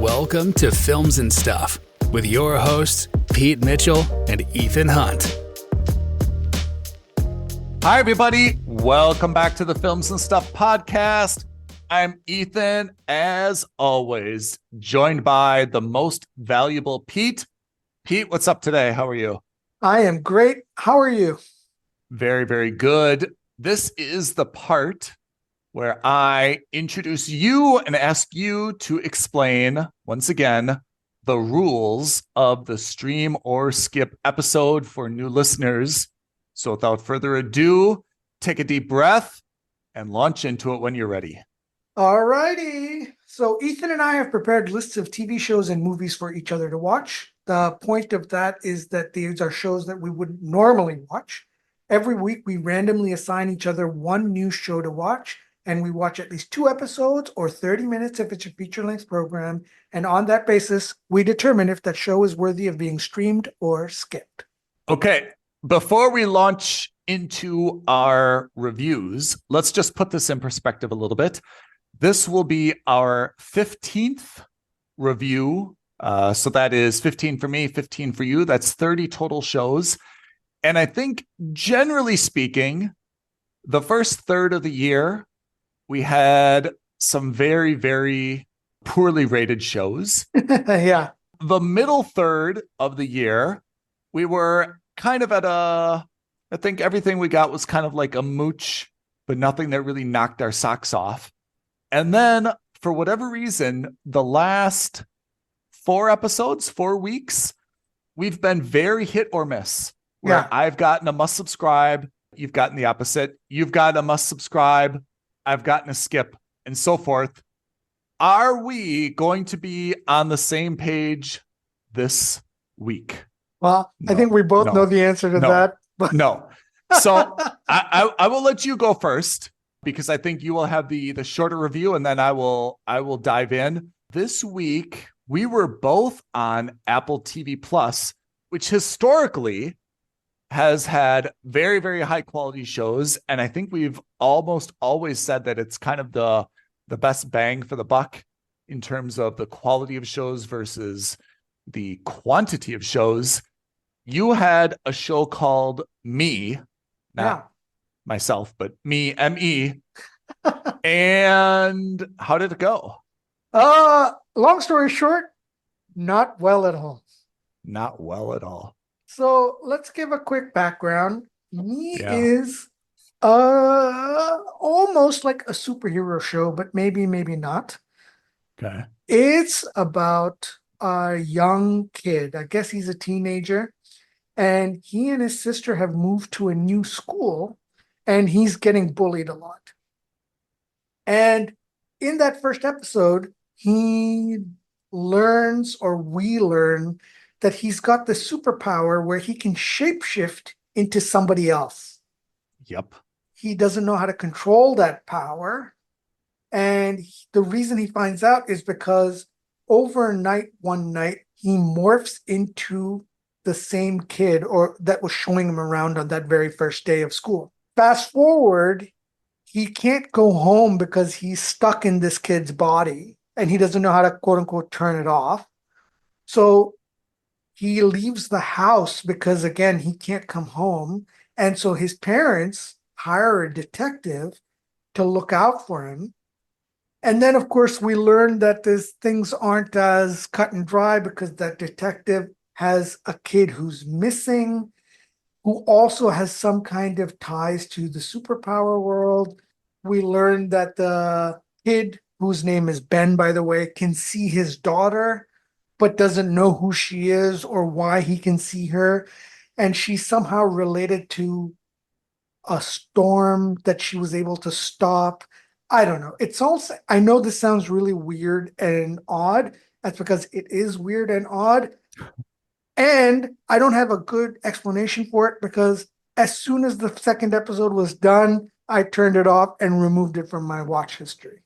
Welcome to Films and Stuff with your hosts, Pete Mitchell and Ethan Hunt. Hi, everybody. Welcome back to the Films and Stuff podcast. I'm Ethan, as always, joined by the most valuable Pete. Pete, what's up today? How are you? I am great. How are you? Very, very good. This is the part where I introduce you and ask you to explain, once again, the rules of the stream or skip episode for new listeners. So without further ado, take a deep breath and launch into it when you're ready. All righty. So Ethan and I have prepared lists of TV shows and movies for each other to watch. The point of that is that these are shows that we would normally watch. Every week, we randomly assign each other one new show to watch, and we watch at least 2 episodes or 30 minutes if it's a feature-length program. And on that basis, we determine if that show is worthy of being streamed or skipped. Okay. Before we launch into our reviews, let's just put this in perspective a little bit. This will be our 15th review. So that is 15 for me, 15 for you. That's 30 total shows. And I think, generally speaking, the first third of the year, we had some very, very poorly rated shows. Yeah. The middle third of the year, we were kind of at I think everything we got was kind of like a mooch, but nothing that really knocked our socks off. And then, for whatever reason, the last 4 weeks, we've been very hit or miss. Where Yeah. I've gotten a must subscribe, you've gotten the opposite. You've gotten a must subscribe, I've gotten a skip, and so forth. Are we going to be on the same page this week? Well, No, I think we both no, know the answer to no, that. But No. So I will let you go first because I think you will have the shorter review, and then I will dive in. This week, we were both on Apple TV Plus, which historically has had very, very high quality shows. And I think we've almost always said that it's kind of the best bang for the buck in terms of the quality of shows versus the quantity of shows. You had a show called Me, not myself, but Me, M-E. And how did it go? Long story short, not well at all. Not well at all. So let's give a quick background. Me Yeah. is almost like a superhero show, but maybe not. Okay. It's about a young kid. I guess he's a teenager, and he and his sister have moved to a new school, and he's getting bullied a lot. And in that first episode, he learns, or we learn, that he's got the superpower where he can shapeshift into somebody else. Yep. He doesn't know how to control that power. And the reason he finds out is because overnight, one night, he morphs into the same kid or that was showing him around on that very first day of school. Fast forward, he can't go home because he's stuck in this kid's body and he doesn't know how to, quote unquote, turn it off. So he leaves the house because, again, he can't come home. And so his parents hire a detective to look out for him. And then, of course, we learn that things aren't as cut and dry because that detective has a kid who's missing, who also has some kind of ties to the superpower world. We learn that the kid, whose name is Ben, by the way, can see his daughter, but doesn't know who she is or why he can see her. And she's somehow related to a storm that she was able to stop. I don't know. It's also, I know this sounds really weird and odd. That's because it is weird and odd. And I don't have a good explanation for it because as soon as the second episode was done, I turned it off and removed it from my watch history.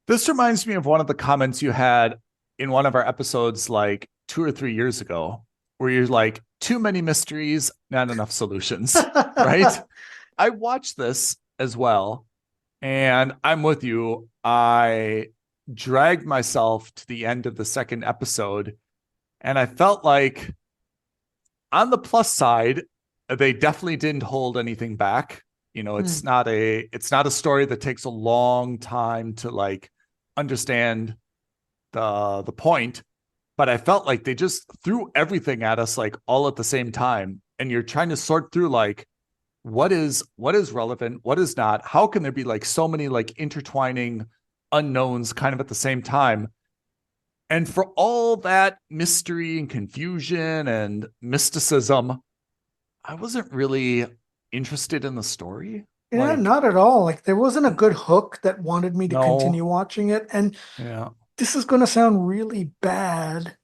This reminds me of one of the comments you had in one of our episodes like 2 or 3 years ago, where you're like, too many mysteries, not enough solutions, right? I watched this as well, and I'm with you. I dragged myself to the end of the second episode, and I felt like on the plus side, they definitely didn't hold anything back. It's not a story that takes a long time to like understand the point, but I felt like they just threw everything at us like all at the same time, and you're trying to sort through like what is relevant, what is not, how can there be like so many like intertwining unknowns kind of at the same time. And for all that mystery and confusion and mysticism, I wasn't really interested in the story. Yeah, not at all. Like there wasn't a good hook that wanted me to continue No. watching it. And Yeah, this is going to sound really bad,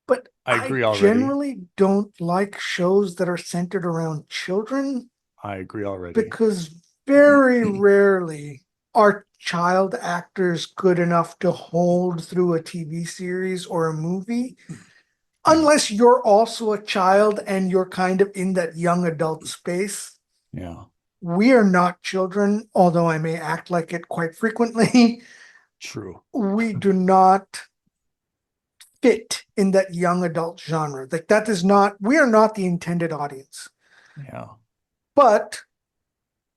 but I I agree already. generally don't like shows that are centered around children I agree already. because very rarely are child actors good enough to hold through a TV series or a movie, unless you're also a child and you're kind of in that young adult space. Yeah, We are not children, although I may act like it quite frequently. true. We do not fit in that young adult genre. Like that is not, we are not the intended audience. Yeah, But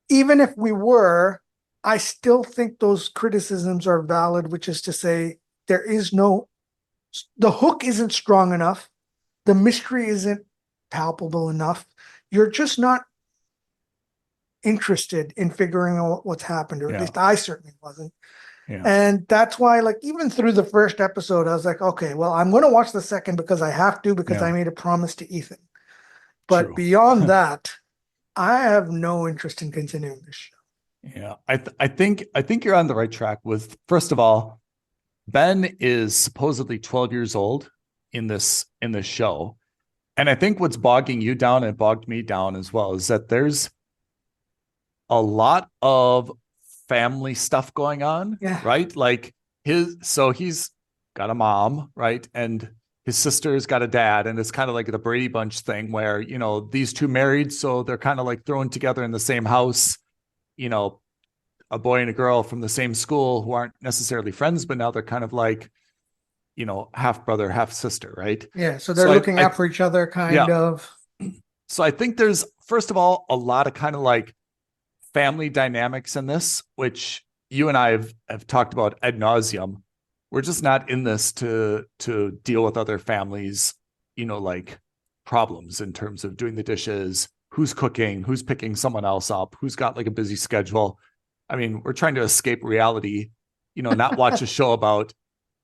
even if we were, I still think those criticisms are valid, which is to say, the hook isn't strong enough. The mystery isn't palpable enough. You're just not interested in figuring out what's happened, or at least I certainly wasn't. yeah, And that's why, like, even through the first episode, I was like, okay, well, I'm going to watch the second because I have to, because I made a promise to Ethan. But true. beyond that, I have no interest in continuing this show. Yeah, I think you're on the right track with, first of all, Ben is supposedly 12 years old in this show. And I think what's bogging you down and bogged me down as well is that there's a lot of family stuff going on, right? Like he's got a mom, right? And his sister's got a dad, and it's kind of like the Brady Bunch thing where, these two married, so they're kind of like thrown together in the same house, a boy and a girl from the same school who aren't necessarily friends, but now they're kind of like, half brother, half sister, right? Yeah, so they're looking out for each other, kind of. So I think there's, first of all, a lot of kind of like family dynamics in this, which you and I have talked about ad nauseum. We're just not in this to deal with other families, like problems in terms of doing the dishes, who's cooking, who's picking someone else up, who's got like a busy schedule. I mean, we're trying to escape reality, not watch a show about,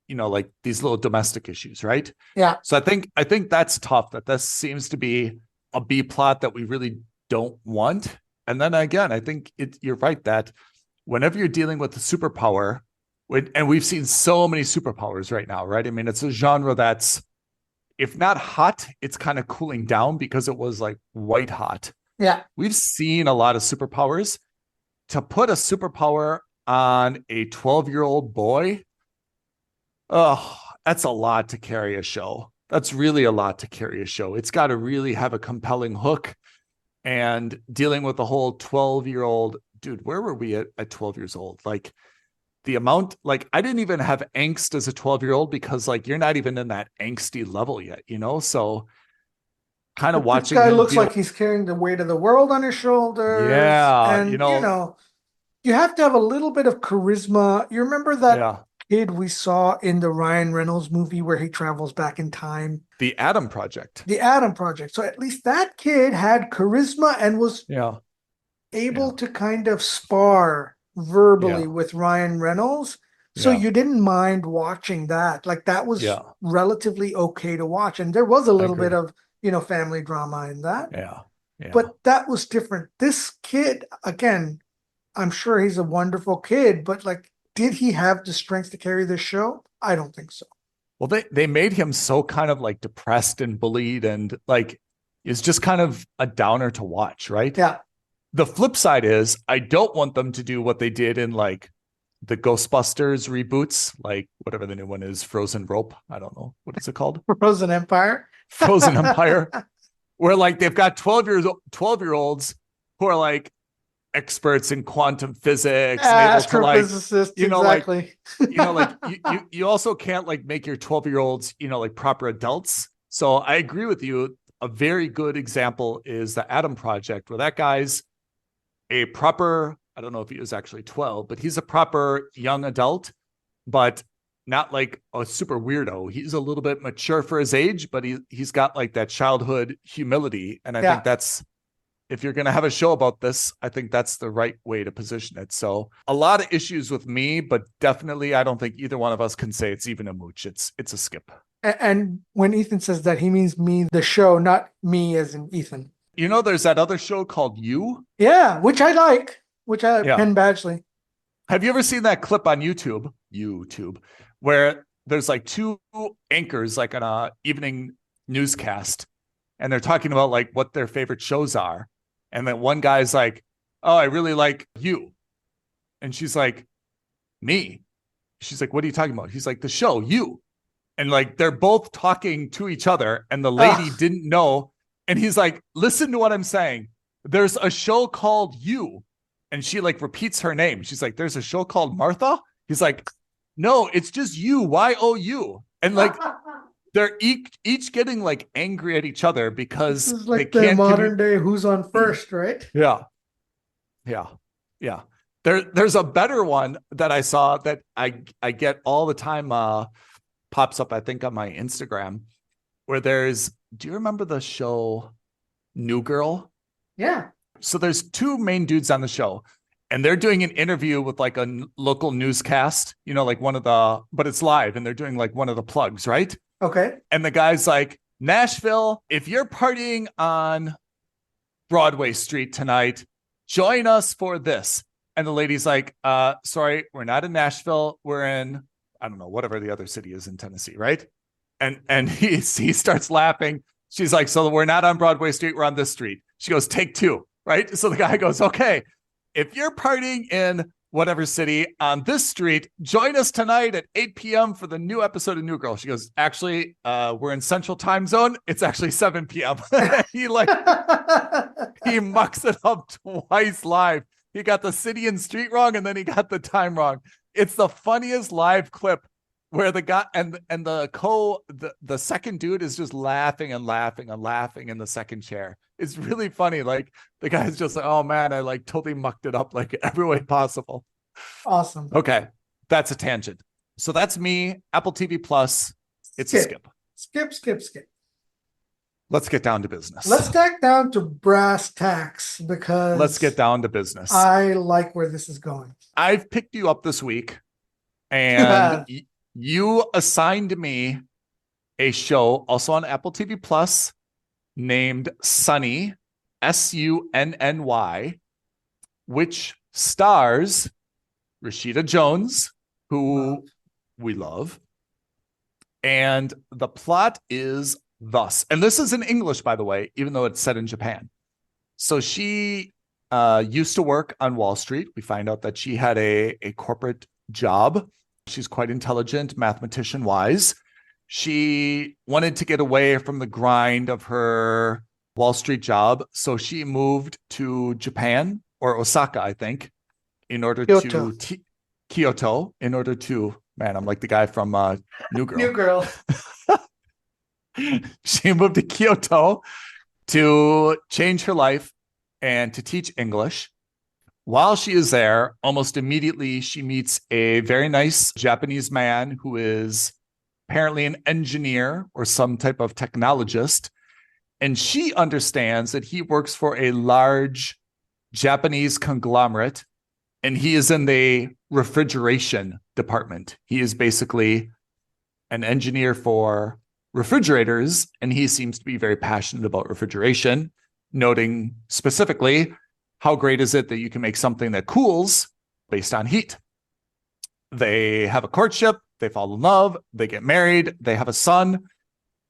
like these little domestic issues, right? Yeah. So I think that's tough, that this seems to be a B plot that we really don't want. And then again, I think you're right that whenever you're dealing with a superpower, and we've seen so many superpowers right now, right? I mean, it's a genre that's, if not hot, it's kind of cooling down because it was like white hot. Yeah. We've seen a lot of superpowers. To put a superpower on a 12-year-old boy, oh, that's a lot to carry a show. That's really a lot to carry a show. It's got to really have a compelling hook. And dealing with the whole 12-year-old, dude, where were we at 12 years old? Like the amount, like I didn't even have angst as a 12-year-old because like you're not even in that angsty level yet, So kind of watching this guy him looks like he's carrying the weight of the world on his shoulders. Yeah, and you have to have a little bit of charisma. You remember that kid we saw in the Ryan Reynolds movie where he travels back in time? The Adam Project. The Adam Project. So at least that kid had charisma and was able to kind of spar verbally with Ryan Reynolds. So you didn't mind watching that. Like that was relatively okay to watch. And there was a little bit of, family drama in that. Yeah. But that was different. This kid, again, I'm sure he's a wonderful kid, but like, did he have the strength to carry this show? I don't think so. Well, they made him so kind of like depressed and bullied and like is just kind of a downer to watch, right? Yeah. The flip side is I don't want them to do what they did in like the Ghostbusters reboots, like whatever the new one is, Frozen Rope. I don't know. What is it called? Frozen Empire. Frozen Empire. Where like they've got 12-year-olds who are like experts in quantum physics and able to like, Astrophysicists, you know, exactly. you also can't like make your 12-year-olds, like proper adults. So I agree with you. A very good example is the Atom Project, where that guy's a proper, I don't know if he was actually 12, but he's a proper young adult, but not like a super weirdo. He's a little bit mature for his age, but he's got like that childhood humility. And I think that's, if you're going to have a show about this, I think that's the right way to position it. So a lot of issues with me, but definitely I don't think either one of us can say it's even a mooch. It's a skip. And when Ethan says that, he means me, the show, not me as in Ethan. There's that other show called You. Yeah, which I like, Penn Badgley. Have you ever seen that clip on YouTube, where there's like two anchors, like on a evening newscast, and they're talking about like what their favorite shows are. And then one guy's like, "Oh, I really like You." And she's like, "Me?" She's like, "What are you talking about?" He's like, "The show, You." And like, they're both talking to each other, and the lady didn't know. And he's like, "Listen to what I'm saying. There's a show called You." And she like repeats her name. She's like, "There's a show called Martha?" He's like, "No, it's just You, YOU." And like, they're each getting like angry at each other because this is like they can't the modern day Who's on First, right? Yeah. There's a better one that I saw that I get all the time, pops up, I think, on my Instagram, where do you remember the show New Girl? Yeah. So there's two main dudes on the show, and they're doing an interview with like a local newscast, like but it's live, and they're doing like one of the plugs, right? Okay. And the guy's like, "Nashville, if you're partying on Broadway Street tonight, join us for this." And the lady's like, "Sorry, we're not in Nashville. We're in, I don't know, whatever the other city is in Tennessee, right?" And he starts laughing. She's like, "So we're not on Broadway Street. We're on this street." She goes, "Take two," right? So the guy goes, "Okay, if you're partying in whatever city on this street, join us tonight at 8 p.m. for the new episode of New Girl." She goes, "Actually, we're in Central Time Zone. It's actually 7 p.m. He mucks it up twice live. He got the city and street wrong, and then he got the time wrong. It's the funniest live clip where the guy and the second dude is just laughing and laughing and laughing in the second chair. It's really funny. Like, the guy's just like, "Oh man, I like totally mucked it up like every way possible." Awesome. Okay, that's a tangent. So that's me. Apple TV Plus. It's a skip. Skip. Let's get down to business. Let's get down to brass tacks, because let's get down to business. I like where this is going. I've picked you up this week, and you assigned me a show also on Apple TV Plus named Sunny, Sunny, which stars Rashida Jones, who we love. And the plot is thus, and this is in English, by the way, even though it's set in Japan. So she used to work on Wall Street. We find out that she had a corporate job. She's quite intelligent, mathematician-wise. She wanted to get away from the grind of her Wall Street job, so she moved to Japan, or Osaka, I think, in order to Kyoto, in order to, man, I'm like the guy from New Girl. New Girl. She moved to Kyoto to change her life and to teach English. While she is there, almost immediately, she meets a very nice Japanese man who is apparently an engineer or some type of technologist. And she understands that he works for a large Japanese conglomerate, and he is in the refrigeration department. He is basically an engineer for refrigerators, and he seems to be very passionate about refrigeration, noting specifically, how great is it that you can make something that cools based on heat? They have a courtship, they fall in love, they get married, they have a son,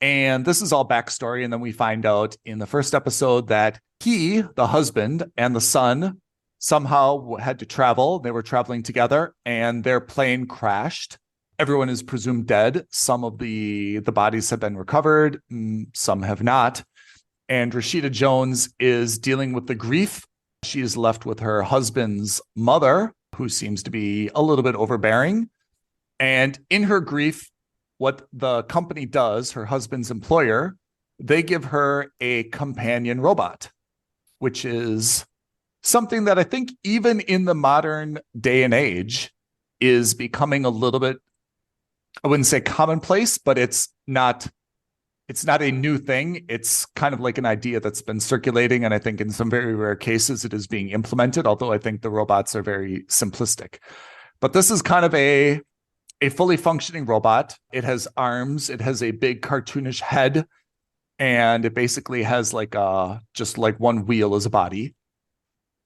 and this is all backstory. And then we find out in the first episode that he, the husband, and the son somehow had to travel. They were traveling together, and their plane crashed. Everyone is presumed dead. Some of the bodies have been recovered, some have not. And Rashida Jones is dealing with the grief She is left with her husband's mother, who seems to be a little bit overbearing. And in her grief, what the company does, her husband's employer, they give her a companion robot, which is something that I think even in the modern day and age is becoming a little bit, I wouldn't say commonplace, but it's not a new thing. It's kind of like an idea that's been circulating. And I think in some very rare cases, it is being implemented, although I think the robots are very simplistic. But this is kind of a fully functioning robot. It has arms. It has a big cartoonish head. And it basically has just like one wheel as a body.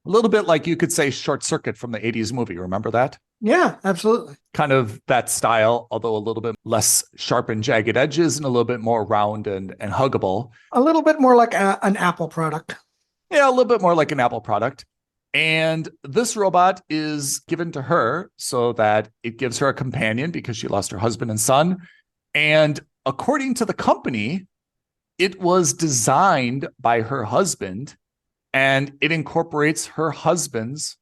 A little bit like you could say Short Circuit from the 80s movie. Remember that? Yeah, absolutely. Kind of that style, although a little bit less sharp and jagged edges and a little bit more round and huggable. A little bit more like an Apple product. Yeah, a little bit more like an Apple product. And this robot is given to her so that it gives her a companion because she lost her husband and son. And according to the company, it was designed by her husband, and it incorporates her husband's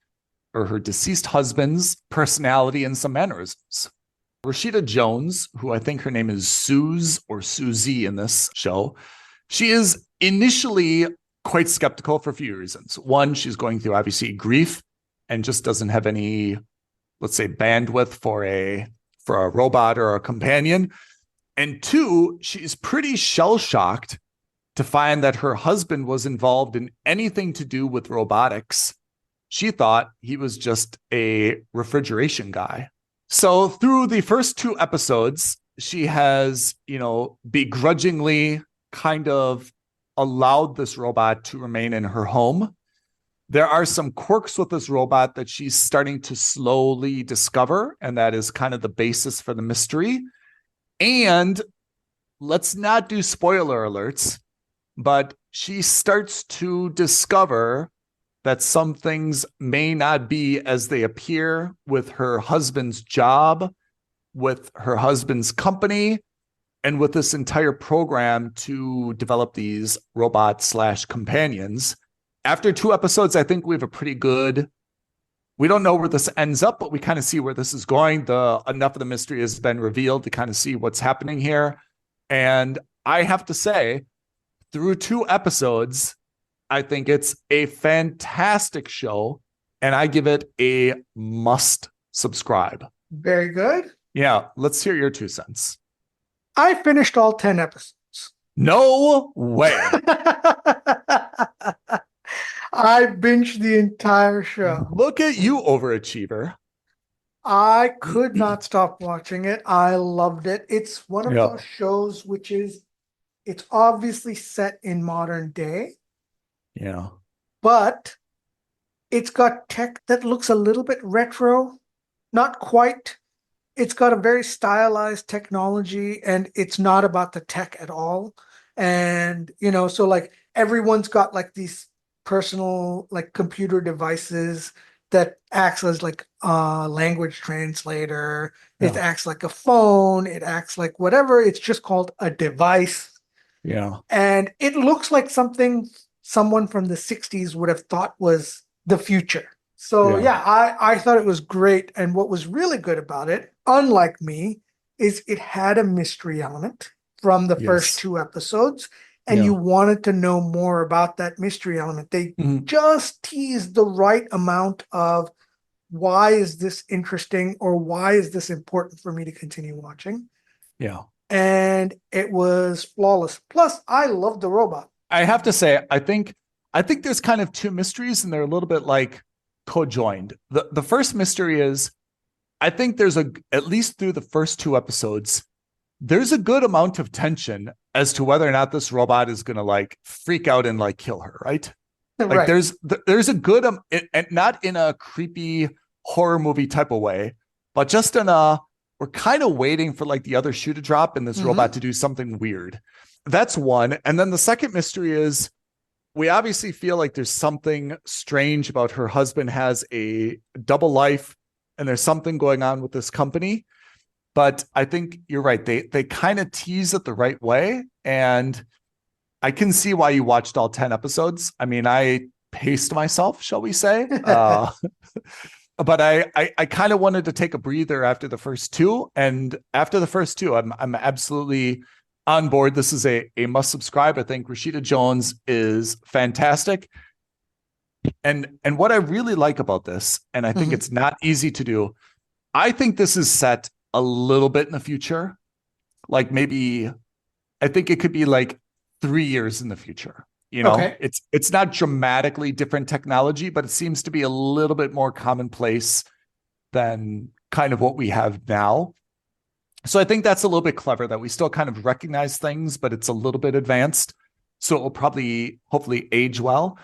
or her deceased husband's personality and some mannerisms. Rashida Jones, who I think her name is Suze or Susie in this show, she is initially quite skeptical for a few reasons. One, she's going through obviously grief and just doesn't have any, let's say, bandwidth for a robot or a companion. And two, she's pretty shell-shocked to find that her husband was involved in anything to do with robotics. She thought he was just a refrigeration guy. So through the first 2 episodes, she has, begrudgingly kind of allowed this robot to remain in her home. There are some quirks with this robot that she's starting to slowly discover, and that is kind of the basis for the mystery. And let's not do spoiler alerts, but she starts to discover that some things may not be as they appear with her husband's job, with her husband's company, and with this entire program to develop these robot/companions. After 2 episodes, I think we have a pretty good, we don't know where this ends up, but we kind of see where this is going. Enough of the mystery has been revealed to kind of see what's happening here. And I have to say, through 2 episodes, I think it's a fantastic show, and I give it a must subscribe. Very good. Yeah, let's hear your 2 cents. I finished all 10 episodes. No way. I binged the entire show. Look at you, overachiever. I could not stop watching it. I loved it. It's one of those shows which it's obviously set in modern day. Yeah. But it's got tech that looks a little bit retro. Not quite. It's got a very stylized technology, and it's not about the tech at all. And, so like everyone's got like these personal like computer devices that acts as like a language translator. Yeah. It acts like a phone. It acts like whatever. It's just called a device. Yeah. And it looks like something someone from the 60s would have thought was the future. So I thought it was great. And what was really good about it, unlike me, is it had a mystery element from the first 2 episodes. And you wanted to know more about that mystery element. They just teased the right amount of why is this interesting or why is this important for me to continue watching? Yeah. And it was flawless. Plus, I love the robot. I have to say, I think there's kind of 2 mysteries, and they're a little bit like co-joined. The first mystery is, I think there's at least through the first 2 episodes, there's a good amount of tension as to whether or not this robot is going to like freak out and like kill her, right? Like there's a good, and not in a creepy horror movie type of way, but just in we're kind of waiting for like the other shoe to drop and this robot to do something weird. That's one. And then the second mystery is, we obviously feel like there's something strange about her husband has a double life, and there's something going on with this company. But I think you're right. They kind of tease it the right way. And I can see why you watched all 10 episodes. I mean, I paced myself, shall we say. But I kind of wanted to take a breather after the first two. And after the first two, I'm absolutely on board. This is a must subscribe. I think Rashida Jones is fantastic. And what I really like about this, and I think it's not easy to do, I think this is set a little bit in the future. Like maybe, I think it could be like 3 years in the future. You know, it's not dramatically different technology, but it seems to be a little bit more commonplace than kind of what we have now. So I think that's a little bit clever that we still kind of recognize things, but it's a little bit advanced. So it will probably, hopefully age well.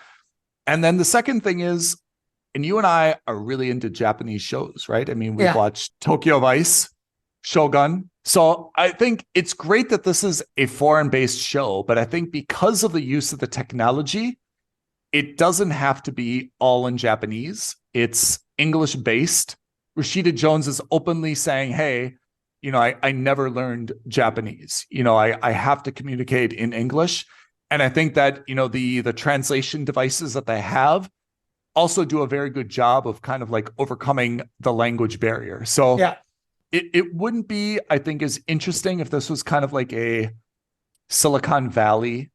And then the second thing is, and you and I are really into Japanese shows, right? I mean, we've watched Tokyo Vice, Shogun. So I think it's great that this is a foreign-based show, but I think because of the use of the technology, it doesn't have to be all in Japanese. It's English-based. Rashida Jones is openly saying, hey, you know, I never learned Japanese. You know, I have to communicate in English. And I think that, you know, the translation devices that they have also do a very good job of kind of like overcoming the language barrier. So it wouldn't be, I think, as interesting if this was kind of like a Silicon Valley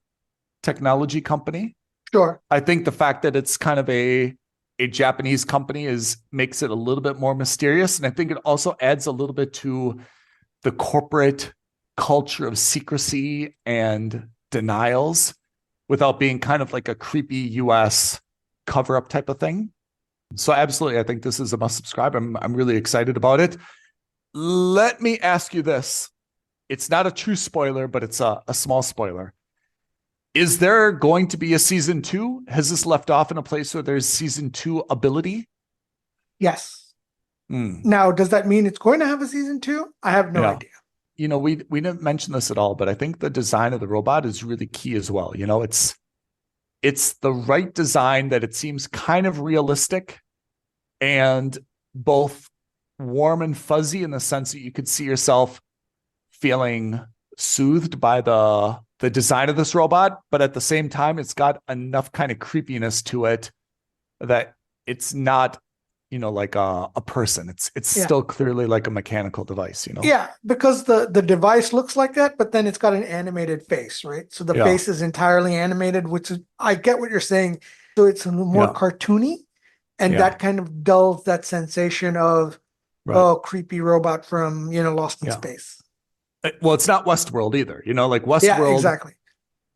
technology company. Sure. I think the fact that it's kind of a Japanese company makes it a little bit more mysterious. And I think it also adds a little bit to the corporate culture of secrecy and denials without being kind of like a creepy US cover-up type of thing. So absolutely, I think this is a must subscribe. I'm really excited about it. Let me ask you this. It's not a true spoiler, but it's a small spoiler. Is there going to be a season 2? Has this left off in a place where there's season 2 ability? Yes. Now, does that mean it's going to have a season 2? I have no idea. You know, we didn't mention this at all, but I think the design of the robot is really key as well. You know, it's the right design that it seems kind of realistic and both warm and fuzzy in the sense that you could see yourself feeling soothed by the design of this robot, but at the same time, it's got enough kind of creepiness to it that it's not, you know, like a person. It's still clearly like a mechanical device, you know? Yeah, because the device looks like that, but then it's got an animated face, right? So the face is entirely animated, which is, I get what you're saying. So it's a little more cartoony, and that kind of dulls that sensation of, creepy robot from, you know, Lost in Space. Well, it's not Westworld either, you know, like Westworld. Yeah, exactly.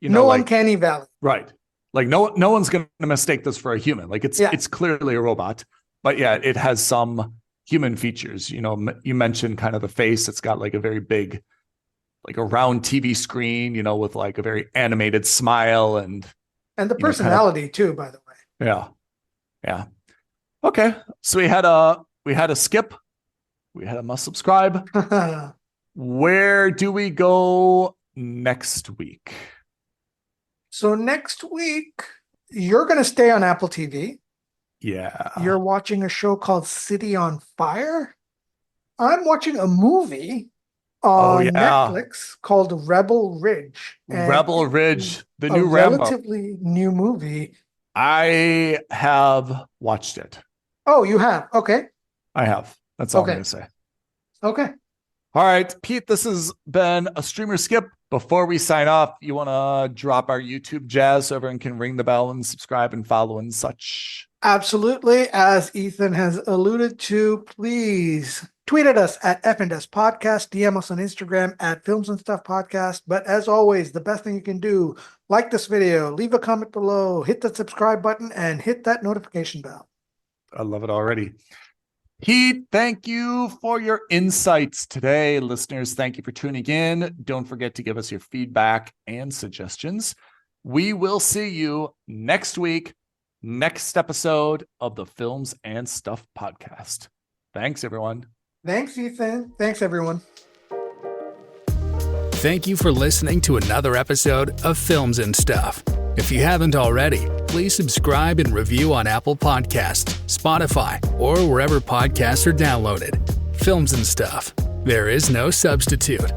You know, no like, uncanny valley. Right. Like no one's going to mistake this for a human. Like it's clearly a robot, but yeah, it has some human features. You know, you mentioned kind of the face. It's got like a very big, like a round TV screen, you know, with like a very animated smile and the personality too, by the way. Yeah. Yeah. Okay. So we had a skip. We had a must subscribe. Where do we go next week? So next week, you're going to stay on Apple TV. Yeah. You're watching a show called City on Fire. I'm watching a movie on Netflix called Rebel Ridge. Rebel Ridge, the new Rambo. Relatively new movie. I have watched it. Oh, you have? Okay. I have. That's all I'm going to say. Okay. All right, Pete, this has been a streamer skip. Before we sign off, you want to drop our YouTube jazz so everyone can ring the bell and subscribe and follow and such? Absolutely. As Ethan has alluded to, please tweet at us at F&S Podcast, DM us on Instagram at Films and Stuff Podcast. But as always, the best thing you can do, like this video, leave a comment below, hit the subscribe button, and hit that notification bell. I love it already. Pete, thank you for your insights today. Listeners, thank you for tuning in. Don't forget to give us your feedback and suggestions. We will see you next week, next episode of the Films and Stuff Podcast. Thanks, everyone. Thanks, Ethan. Thanks, everyone. Thank you for listening to another episode of Films and Stuff. If you haven't already, please subscribe and review on Apple Podcasts, Spotify, or wherever podcasts are downloaded. Films and Stuff. There is no substitute.